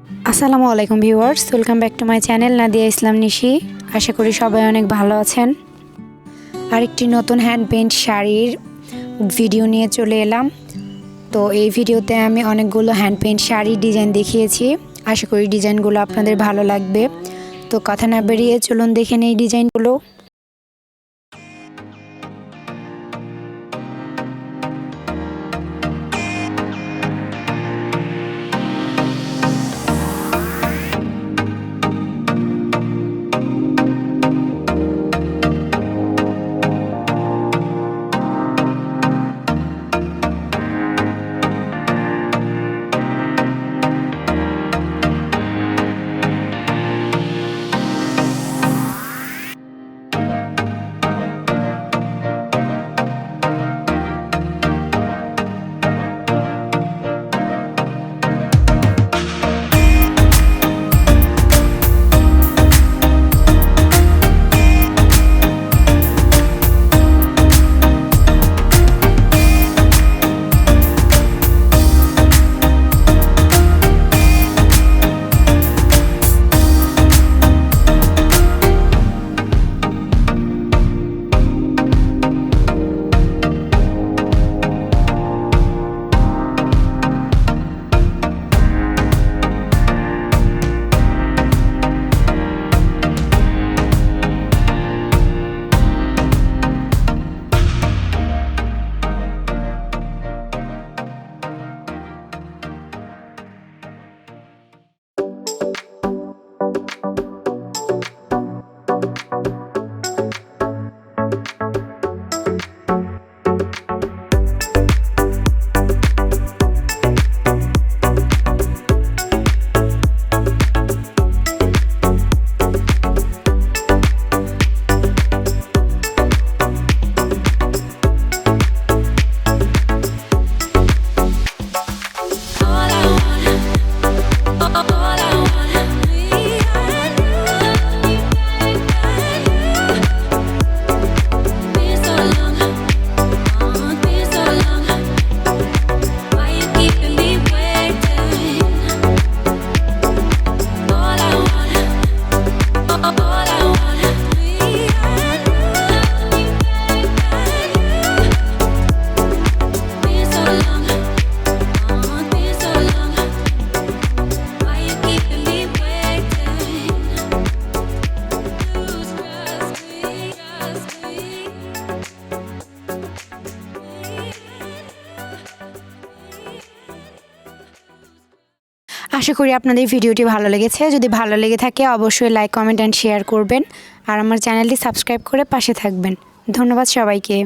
আসসালামু আলাইকুম viewers, welcome back to my channel Nadia Islam Nishi. আশা করি সবাই অনেক ভালো আছেন। আরেকটি নতুন হ্যান্ড পেইন্ট শাড়ির ভিডিও নিয়ে চলে এলাম। তো এই ভিডিওতে আমি অনেকগুলো হ্যান্ড পেইন্ট শাড়ির ডিজাইন দেখিয়েছি। আশা করি ডিজাইনগুলো আপনাদের ভালো লাগবে। তো কথা না বেরিয়ে চলুন দেখে নেই ডিজাইনগুলো। আশা করি আপনাদের ভিডিওটি ভালো লেগেছে। যদি ভালো লেগে থাকে অবশ্যই লাইক, কমেন্ট অ্যান্ড শেয়ার করবেন। আর আমার চ্যানেলটি সাবস্ক্রাইব করে পাশে থাকবেন। ধন্যবাদ সবাইকে।